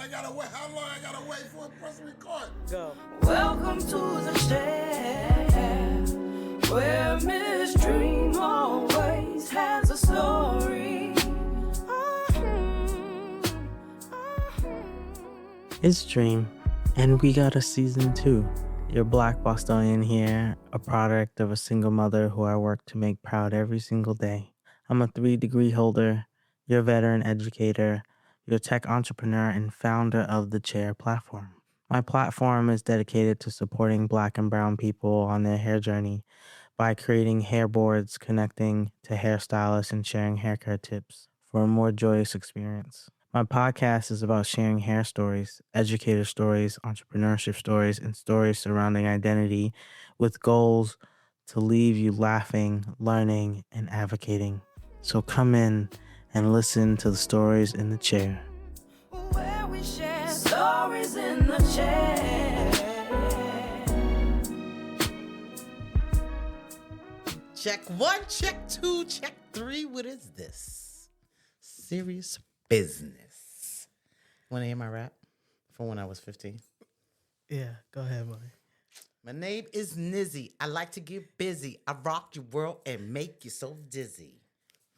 I gotta wait. How long I gotta wait for a press record? Go. Welcome to the share, where Miss Dream always has a story. It's Dream, and we got a season 2. Your Black Bostonian here, a product of a single mother who I work to make proud every single day. I'm a 3-degree holder, your veteran educator, your tech entrepreneur, and founder of the Chair platform. My platform is dedicated to supporting Black and Brown people on their hair journey by creating hair boards, connecting to hairstylists, and sharing haircare tips for a more joyous experience. My podcast is about sharing hair stories, educator stories, entrepreneurship stories, and stories surrounding identity with goals to leave you laughing, learning, and advocating. So come in and listen to the stories in the chair. Where we share stories in the chair. Check 1, check 2, check 3. What is this? Serious business. Want to hear my rap from when I was 15? Yeah, go ahead, buddy. My name is Nizzy. I like to get busy. I rock your world and make you so dizzy.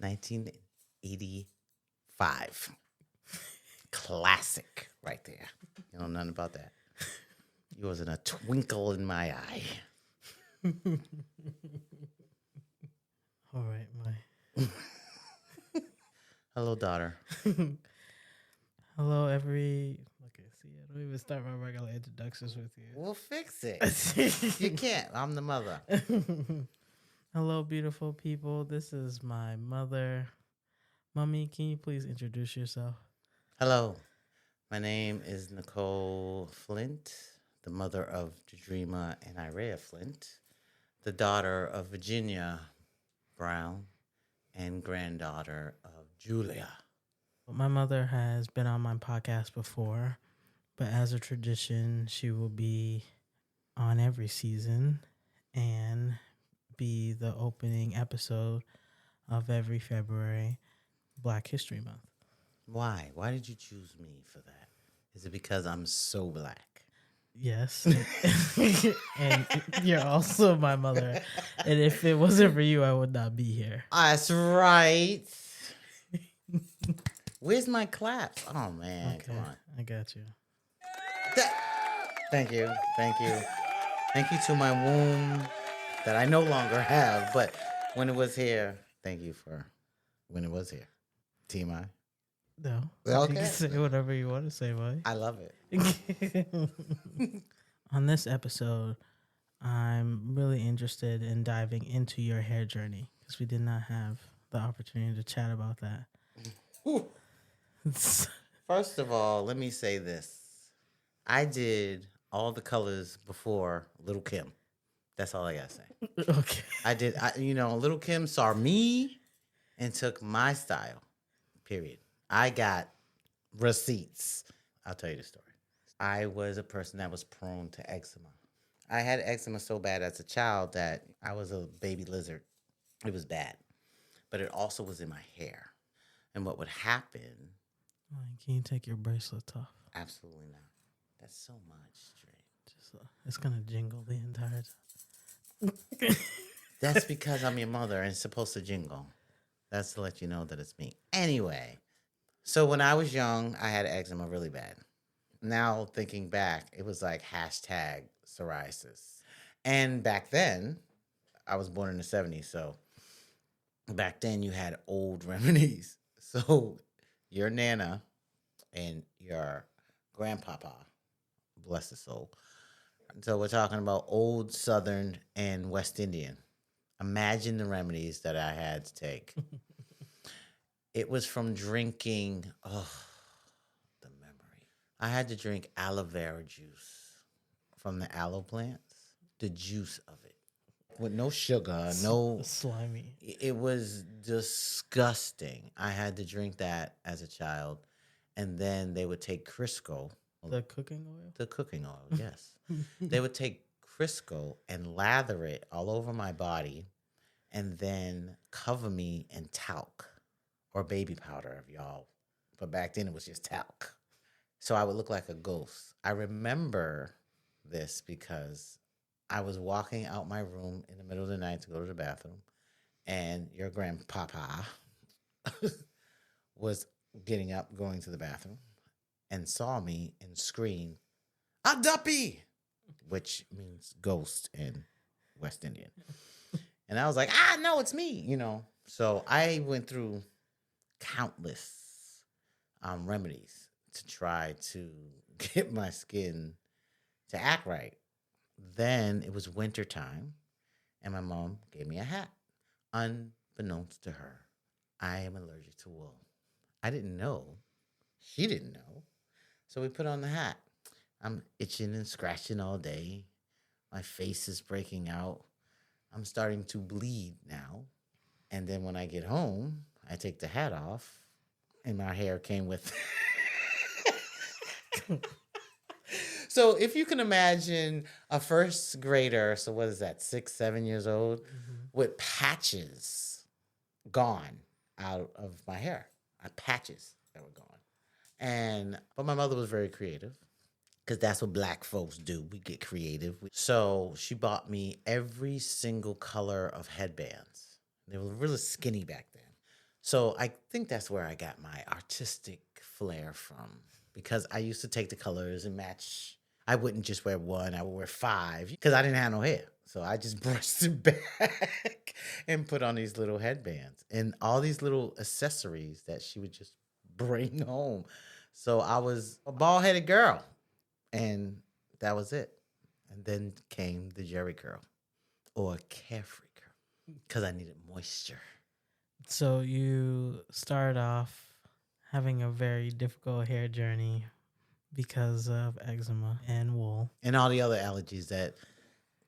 1985. Classic right there. You know nothing about that. You wasn't a twinkle in my eye. All right, my. Hello, daughter. Hello, Okay, see, I don't even start my regular introductions with you. We'll fix it. You can't. I'm the mother. Hello, beautiful people. This is my mother. Mommy, can you please introduce yourself? Hello. My name is Nicole Flynt, the mother of Jadrima and Irea Flynt, the daughter of Virginia Brown, and granddaughter of Julia. My mother has been on my podcast before, but as a tradition, she will be on every season and be the opening episode of every February, Black History Month. Why? Why did you choose me for that? Is it because I'm so black? Yes. And you're also my mother. And if it wasn't for you, I would not be here. That's right. Where's my claps? Oh, man. Okay, Come on. I got you. Thank you. Thank you. Thank you to my womb that I no longer have, but when it was here, thank you for when it was here. TMI. No. Okay. You can say whatever you want to say, buddy. I love it. On this episode, I'm really interested in diving into your hair journey because we did not have the opportunity to chat about that. First of all, let me say this. I did all the colors before Little Kim. That's all I gotta say. Okay. Little Kim saw me and took my style, period. I got receipts. I'll tell you the story. I was a person that was prone to eczema. I had eczema so bad as a child that I was a baby lizard. It was bad. But it also was in my hair. And what would happen... Can you take your bracelet off? Absolutely not. That's so much, Dre. It's going to jingle the entire time. That's because I'm your mother and it's supposed to jingle. That's to let you know that it's me. Anyway, so when I was young, I had eczema really bad. Now, thinking back, it was like hashtag psoriasis. And back then, I was born in the 70s, so back then you had old remedies. So your Nana and your grandpapa, bless his soul. So we're talking about old Southern and West Indian. Imagine the remedies that I had to take. It was from drinking, the memory. I had to drink aloe vera juice from the aloe plants, the juice of it. With no sugar, no... Slimy. It was disgusting. I had to drink that as a child. And then they would take Crisco. The cooking oil? The cooking oil, yes. They would take Crisco and lather it all over my body and then cover me in talc or baby powder, if y'all. But back then it was just talc. So I would look like a ghost. I remember this because I was walking out my room in the middle of the night to go to the bathroom, and your grandpapa was getting up, going to the bathroom, and saw me and screamed, "A duppy!" which means ghost in West Indian. And I was like, no, it's me, you know. So I went through countless remedies to try to get my skin to act right. Then it was winter time, and my mom gave me a hat. Unbeknownst to her, I am allergic to wool. I didn't know. She didn't know. So we put on the hat. I'm itching and scratching all day. My face is breaking out. I'm starting to bleed now. And then when I get home, I take the hat off, and my hair came with. So if you can imagine a first grader, so what is that, 6, 7 years old, with patches gone out of my hair, patches that were gone. But my mother was very creative, because that's what Black folks do. We get creative. So she bought me every single color of headbands. They were really skinny back then. So I think that's where I got my artistic flair from, because I used to take the colors and match. I wouldn't just wear one. I would wear 5, because I didn't have no hair. So I just brushed it back and put on these little headbands and all these little accessories that she would just bring home. So I was a bald-headed girl. And that was it. And then came the jheri curl, or carefree curl, because I needed moisture. So you started off having a very difficult hair journey because of eczema and wool. And all the other allergies that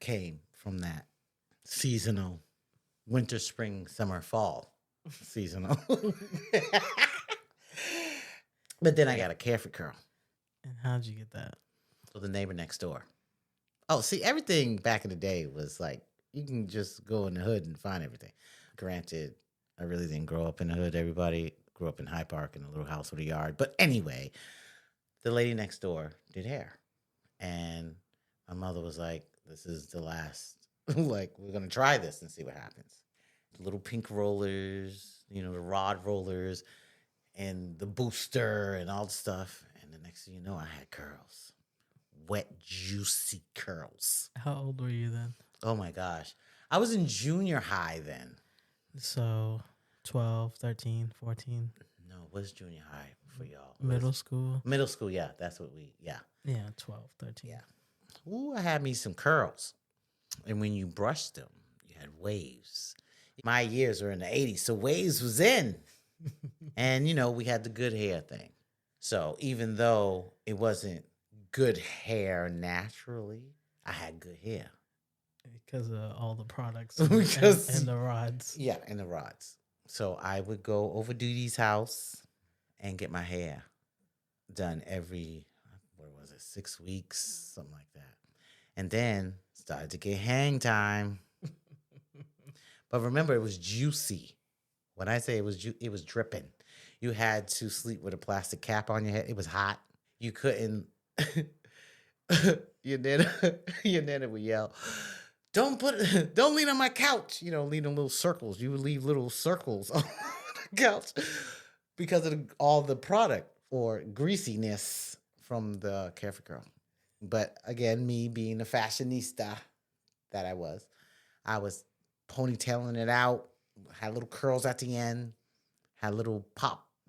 came from that seasonal winter, spring, summer, fall seasonal. But then I got a carefree curl. And how'd you get that? So the neighbor next door. Oh, see, everything back in the day was like, you can just go in the hood and find everything. Granted, I really didn't grow up in the hood. Everybody grew up in Hyde Park in a little house with a yard. But anyway, the lady next door did hair. And my mother was like, this is the last, like, we're going to try this and see what happens. The little pink rollers, you know, the rod rollers, and the booster and all the stuff. And the next thing you know, I had curls. Wet, juicy curls. How old were you then? Oh my gosh. I was in junior high then. So 12, 13, 14. No, what's junior high for y'all? Middle school? Middle school, yeah. That's what yeah. Yeah, 12, 13. Yeah. Ooh, I had me some curls. And when you brushed them, you had waves. My years were in the 80s, so waves was in. And, you know, we had the good hair thing. So even though it wasn't good hair naturally, I had good hair. Because of all the products Because- and the rods. Yeah, and the rods. So I would go over Duty's house and get my hair done every, 6 weeks, something like that. And then started to get hang time. But remember, it was juicy. When I say it was dripping. You had to sleep with a plastic cap on your head. It was hot. You couldn't. Your nana would yell, don't lean on my couch. You know, leave them little circles. You would leave little circles on the couch because of all the product or greasiness from the carefree curl. But again, me being the fashionista that I was ponytailing it out, had little curls at the end, had little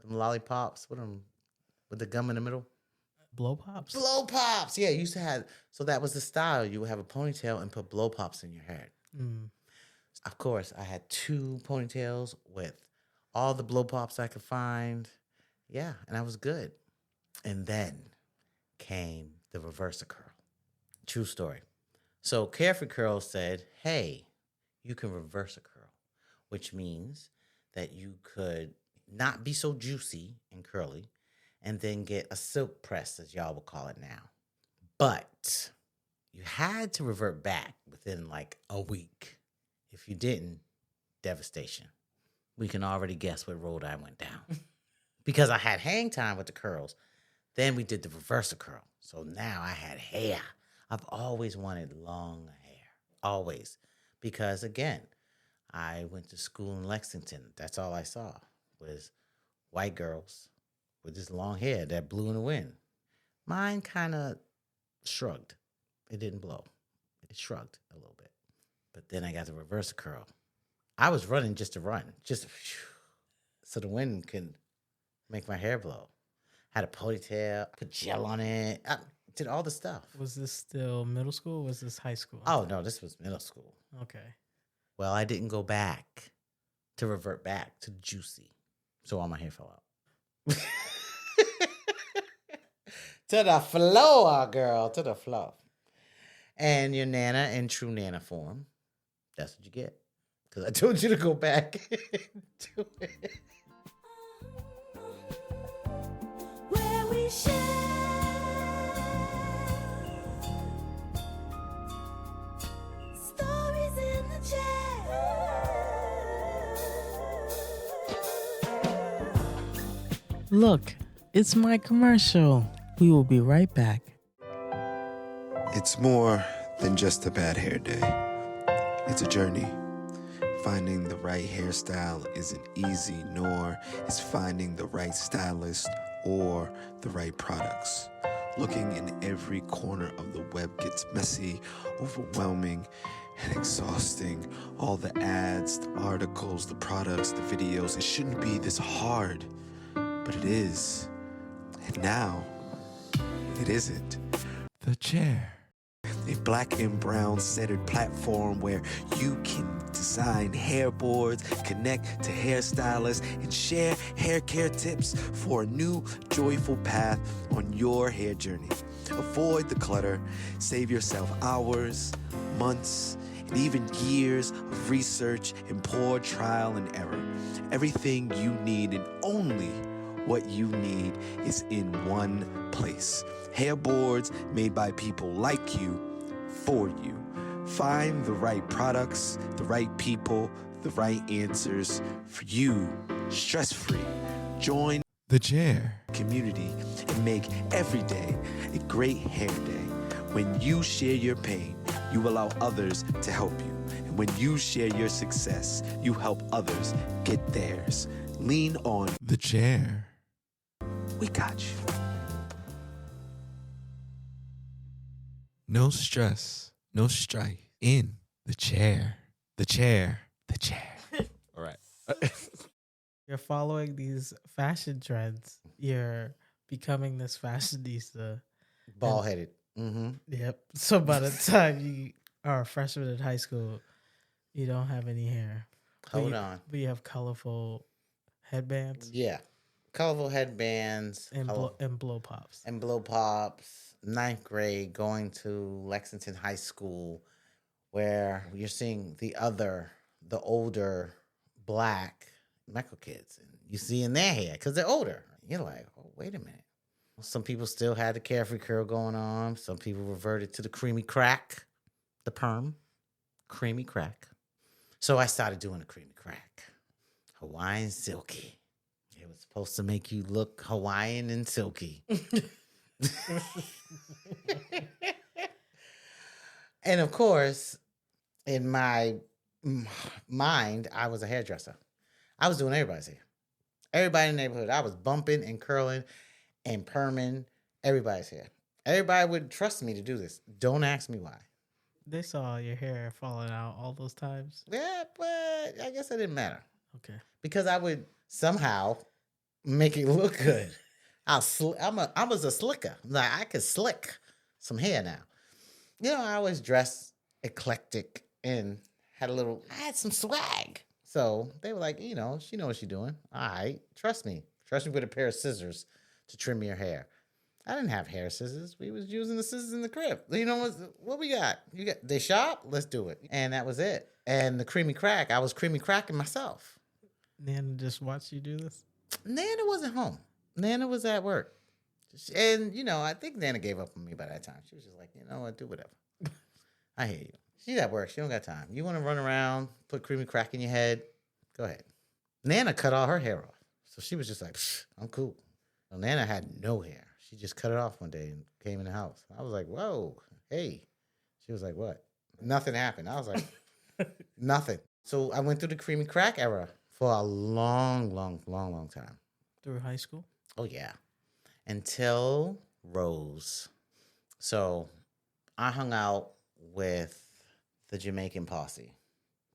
lollipops with the gum in the middle. Blow pops? Blow pops. Yeah, you used to have, so that was the style. You would have a ponytail and put blow pops in your head. Mm. Of course, I had 2 ponytails with all the blow pops I could find. Yeah, and I was good. And then came the reverser curl. True story. So Carefree Curl said, hey, you can reverse a curl, which means that you could not be so juicy and curly and then get a silk press, as y'all would call it now. But you had to revert back within like a week. If you didn't, devastation. We can already guess what road I went down. Because I had hang time with the curls. Then we did the reversal curl. So now I had hair. I've always wanted long hair, always. Because again, I went to school in Lexington. That's all I saw was white girls with this long hair that blew in the wind. Mine kind of shrugged. It didn't blow. It shrugged a little bit. But then I got the reverse curl. I was running just to run, just so the wind can make my hair blow. Had a ponytail, put gel on it. I did all the stuff. Was this still middle school or was this high school? Oh, no, this was middle school. Okay. Well, I didn't go back to revert back to juicy. So all my hair fell out. To the floor, girl, to the floor. And your Nana in true Nana form, that's what you get. Because I told you to go back to it. Where we share stories in the chair. Look, it's my commercial. We will be right back. It's more than just a bad hair day. It's a journey. Finding the right hairstyle isn't easy, nor is finding the right stylist or the right products. Looking in every corner of the web gets messy, overwhelming, and exhausting. All the ads, the articles, the products, the videos, it shouldn't be this hard, but it is. And now, it isn't. The Chair. A black and brown centered platform where you can design hair boards, connect to hairstylists, and share hair care tips for a new, joyful path on your hair journey. Avoid the clutter, save yourself hours, months, and even years of research and poor trial and error. Everything you need and only what you need is in one place. Hair boards made by people like you, for you. Find the right products, the right people, the right answers for you, stress-free. Join the Chair community and make every day a great hair day. When you share your pain, you allow others to help you. And when you share your success, you help others get theirs. Lean on the Chair. We got you. No stress, no strife. In the chair. The chair. The chair. All right. You're following these fashion trends. You're becoming this fashionista. Bald headed. Yep. So by the time you are a freshman in high school, you don't have any hair. Hold on. But you have colorful headbands. Yeah. Colorful headbands. And blow pops. And blow pops. 9th grade, going to Lexington High School, where you're seeing the older black Meco kids. And you see in their hair, because they're older. You're like, oh, wait a minute. Some people still had the carefree curl going on. Some people reverted to the creamy crack, the perm, creamy crack. So I started doing the creamy crack. Hawaiian silky. It was supposed to make you look Hawaiian and silky. And of course, in my mind, I was a hairdresser. I was doing everybody's hair. Everybody in the neighborhood. I was bumping and curling and perming everybody's hair. Everybody would trust me to do this. Don't ask me why. They saw your hair falling out all those times. Yeah, but I guess it didn't matter. Okay. Because I would somehow make it look good. I was a slicker. Like, I could slick some hair now. You know, I always dressed eclectic and I had some swag. So they were like, you know, she knows what she's doing. All right, trust me. Trust me with a pair of scissors to trim your hair. I didn't have hair scissors. We was using the scissors in the crib. You know, what we got? They sharp? Let's do it. And that was it. And the creamy crack, I was creamy cracking myself. Nana just watched you do this? Nana wasn't home. Nana was at work. And, you know, I think Nana gave up on me by that time. She was just like, you know what, do whatever. I hear you. She's at work. She don't got time. You want to run around, put creamy crack in your head? Go ahead. Nana cut all her hair off. So she was just like, I'm cool. Well, Nana had no hair. She just cut it off one day and came in the house. I was like, whoa, hey. She was like, what? Nothing happened. I was like, nothing. So I went through the creamy crack era for a long time. Through high school? Oh, yeah. Until Rose. So I hung out with the Jamaican posse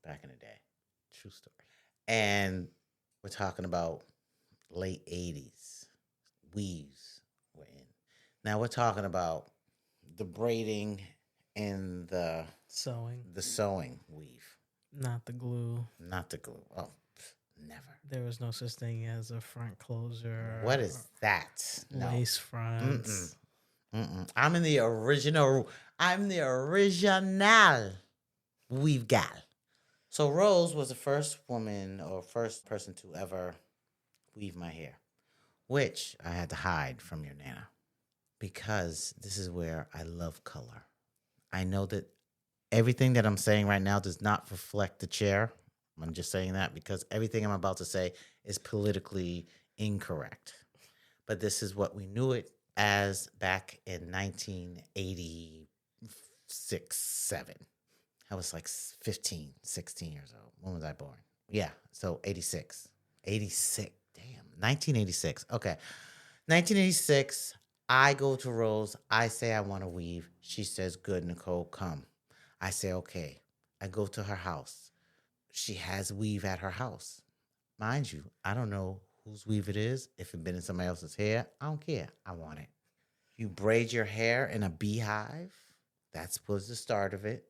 back in the day. True story. And we're talking about late 80s. Weaves were in. Now we're talking about the braiding and the sewing weave. Not the glue. Not the glue. Oh, never. There was no such thing as a front closer. What is that? Lace fronts. I'm the original weave gal. So Rose was the first woman or first person to ever weave my hair, which I had to hide from your Nana because this is where I love color. I know that everything that I'm saying right now does not reflect the chair. I'm just saying that because everything I'm about to say is politically incorrect. But this is what we knew it as back in 1986, 7. I was like 15, 16 years old. When was I born? Yeah, so 86. 86. Damn, 1986. Okay. 1986, I go to Rose. I say I want to weave. She says, good, Nicole, come. I say, okay. I go to her house. She has weave at her house. Mind you, I don't know whose weave it is. If it's been in somebody else's hair, I don't care. I want it. You braid your hair in a beehive. That was the start of it.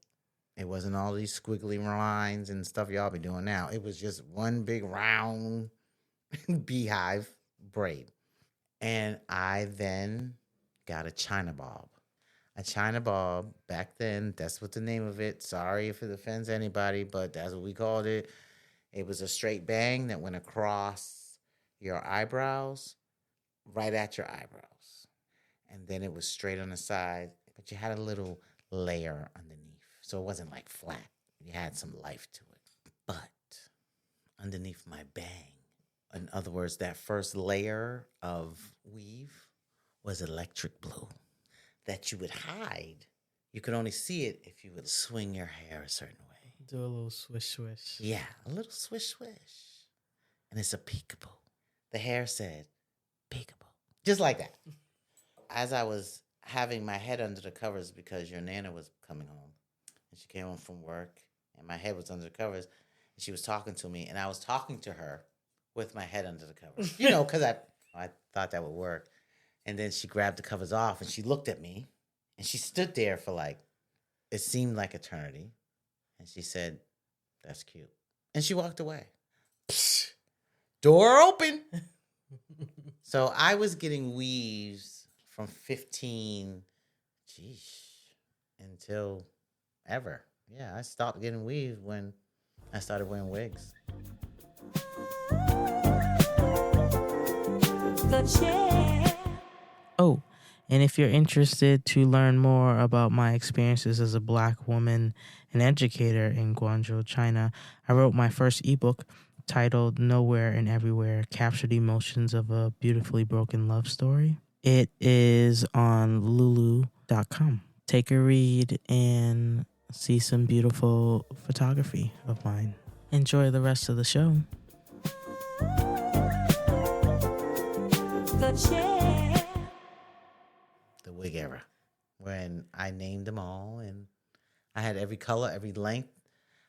It wasn't all these squiggly lines and stuff y'all be doing now. It was just one big round beehive braid. And I then got a China bob. A China bob, back then, that's what the name of it. Sorry if it offends anybody, but that's what we called it. It was a straight bang that went across your eyebrows, right at your eyebrows. And then it was straight on the side, but you had a little layer underneath. So it wasn't like flat. You had some life to it. But underneath my bang, in other words, that first layer of weave was electric blue that you would hide. You could only see it if you would swing your hair a certain way. Do a little swish, swish. Yeah, a little swish, swish. And it's a peekaboo. The hair said, peekaboo. Just like that. As I was having my head under the covers because your Nana was coming home, and she came home from work, and my head was under the covers, and she was talking to me, and I was talking to her with my head under the covers. You know, because I thought that would work. And then she grabbed the covers off, and she looked at me, and she stood there for like, it seemed like eternity. And she said, that's cute. And she walked away. Psh, door open. So I was getting weaves from 15, until ever. Yeah, I stopped getting weaves when I started wearing wigs. Oh, and if you're interested to learn more about my experiences as a Black woman and educator in Guangzhou, China, I wrote my first ebook titled Nowhere and Everywhere, Captured Emotions of a Beautifully Broken Love Story. It is on lulu.com. Take a read and see some beautiful photography of mine. Enjoy the rest of the show. The wig era, when I named them all and I had every color, every length.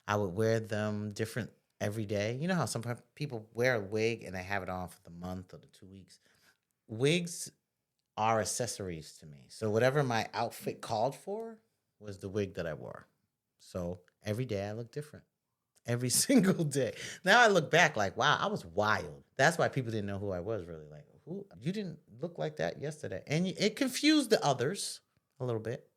I would wear them different every day. You know how some people wear a wig and they have it on for the month or the 2 weeks. Wigs are accessories to me. So whatever my outfit called for was the wig that I wore. So every day I look different. Every single day. Now I look back like, wow, I was wild. That's why people didn't know who I was really. Like, who? You didn't look like that yesterday. And it confused the others a little bit.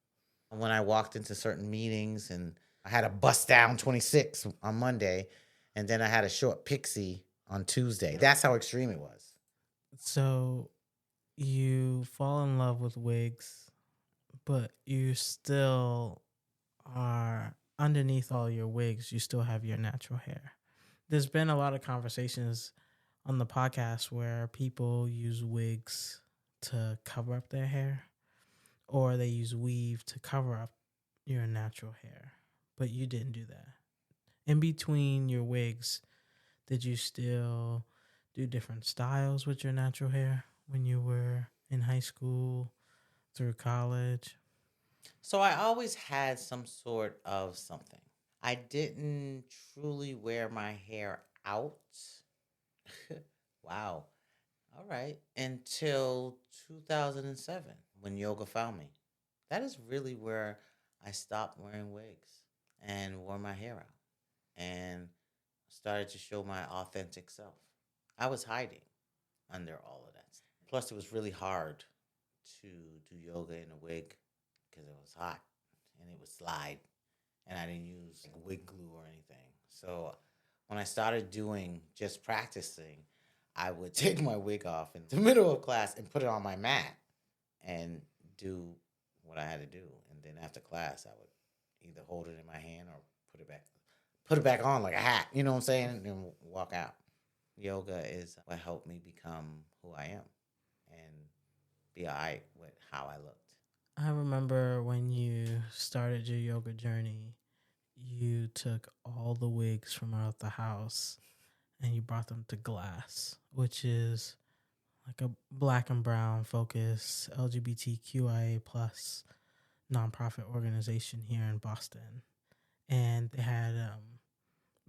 When I walked into certain meetings and I had a bust down 26 on Monday, and then I had a short pixie on Tuesday. That's how extreme it was. So you fall in love with wigs, but you still are, underneath all your wigs, you still have your natural hair. There's been a lot of conversations on the podcast where people use wigs to cover up their hair, or they use weave to cover up your natural hair. But you didn't do that. In between your wigs, did you still do different styles with your natural hair when you were in high school, through college? So I always had some sort of something. I didn't truly wear my hair out. Wow. All right. Until 2007, when yoga found me. That is really where I stopped wearing wigs and wore my hair out and started to show my authentic self. I was hiding under all of that. Plus, it was really hard to do yoga in a wig because it was hot and it would slide, and I didn't use wig glue or anything. So when I started doing just practicing, I would take my wig off in the middle of class and put it on my mat and do what I had to do. And then after class, I would either hold it in my hand or put it back on like a hat, you know what I'm saying? And then walk out. Yoga is what helped me become who I am and be all right with how I looked. I remember when you started your yoga journey, you took all the wigs from out the house and you brought them to Glass, which is like a black and brown focused LGBTQIA plus nonprofit organization here in Boston. And they had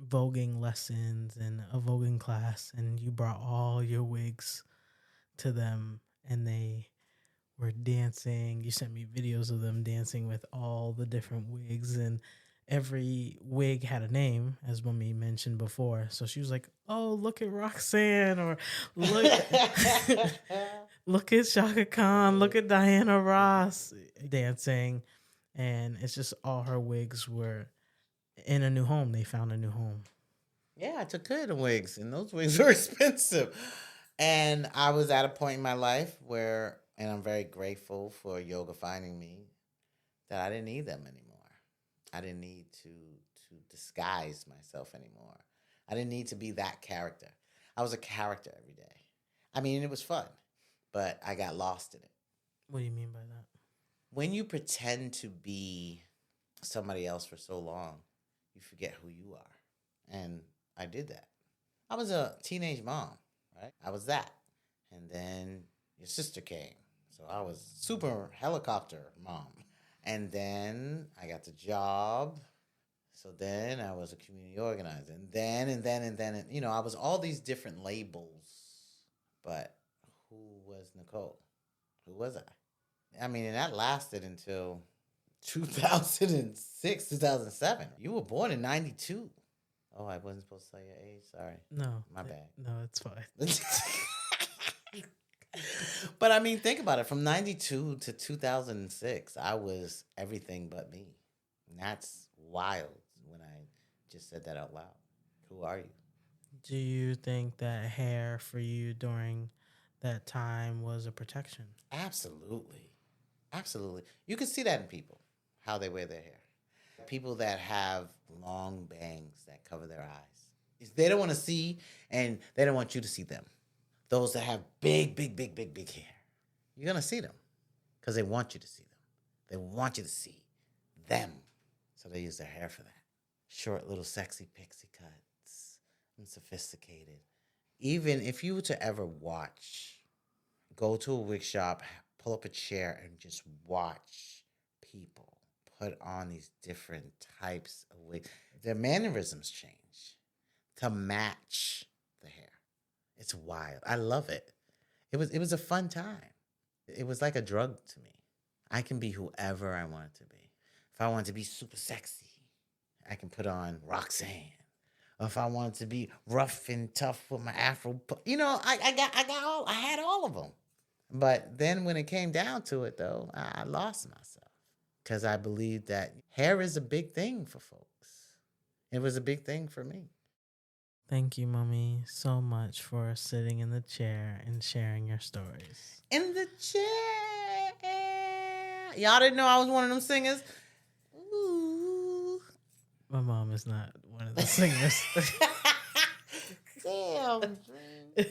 voguing lessons and a voguing class, and you brought all your wigs to them, and they were dancing. You sent me videos of them dancing with all the different wigs, and every wig had a name, as Mummy mentioned before. So she was like, "Oh, look at Roxanne," or "Look, look at Shaka Khan, look at Diana Ross dancing," and it's just all her wigs were in a new home. They found a new home. Yeah, I took care of the wigs, and those wigs are expensive. And I was at a point in my life where, and I'm very grateful for yoga finding me, that I didn't need them anymore. I didn't need to disguise myself anymore. I didn't need to be that character. I was a character every day. I mean, it was fun, but I got lost in it. What do you mean by that? When you pretend to be somebody else for so long, you forget who you are. And I did that. I was a teenage mom, right? I was that. And then your sister came. So I was super helicopter mom. And then I got the job. So then I was a community organizer. And then, you know, I was all these different labels. But who was Nicole? Who was I? I mean, and that lasted until 2006, 2007. You were born in 92. Oh, I wasn't supposed to tell your age. Sorry. No. My bad. No, it's fine. But I mean, think about it. From 92 to 2006, I was everything but me. And that's wild when I just said that out loud. Who are you? Do you think that hair for you during that time was a protection? Absolutely. Absolutely. You can see that in people, how they wear their hair. People that have long bangs that cover their eyes. They don't want to see, and they don't want you to see them. Those that have big hair, you're going to see them because they want you to see them. They want you to see them. So they use their hair for that. Short little sexy pixie cuts and sophisticated. Even if you were to ever watch, go to a wig shop, pull up a chair and just watch people put on these different types of wigs. Their mannerisms change to match the hair. It's wild. I love it. It was a fun time. It was like a drug to me. I can be whoever I want to be. If I want to be super sexy, I can put on Roxanne. Or if I wanted to be rough and tough with my afro, you know, I had all of them. But then when it came down to it, though, I lost myself because I believed that hair is a big thing for folks. It was a big thing for me. Thank you, Mommy, so much for sitting in the chair and sharing your stories. In the chair. Y'all didn't know I was one of them singers? Ooh. My mom is not one of the singers. Damn, Dream.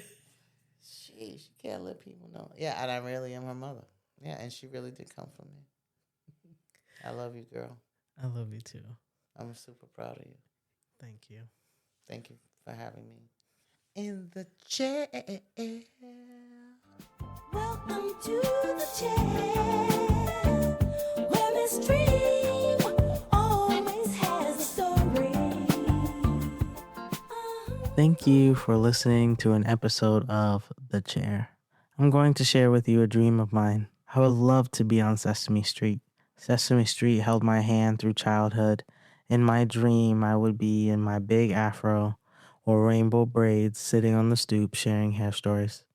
She Yeah, let people know. Yeah, and I really am her mother. Yeah, and she really did come from me. I love you, girl. I love you too. I'm super proud of you. Thank you. Thank you for having me in the chair. Welcome to the chair, where Miss Dream always has a story. Thank you for listening to an episode of The Chair. I'm going to share with you a dream of mine. I would love to be on Sesame Street. Sesame Street held my hand through childhood. In my dream, I would be in my big afro or rainbow braids sitting on the stoop sharing hair stories.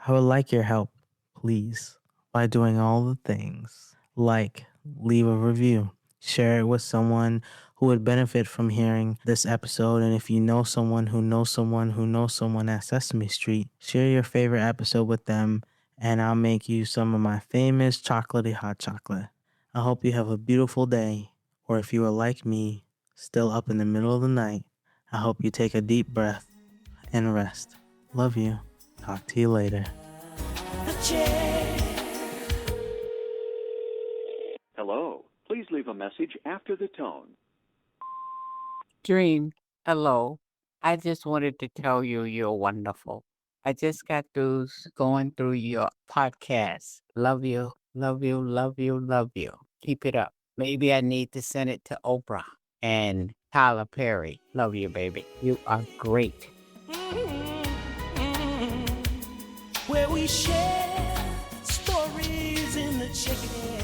I would like your help, please, by doing all the things like leave a review, share it with someone who would benefit from hearing this episode. And if you know someone who knows someone who knows someone at Sesame Street, share your favorite episode with them, and I'll make you some of my famous chocolatey hot chocolate. I hope you have a beautiful day, or if you are like me, still up in the middle of the night, I hope you take a deep breath and rest. Love you. Talk to you later. The chair. Hello. Please leave a message after the tone. Dream, hello. I just wanted to tell you you're wonderful. I just got through going through your podcast. Love you, love you, love you, love you. Keep it up. Maybe I need to send it to Oprah and Tyler Perry. Love you, baby. You are great. Where we share stories in the chair.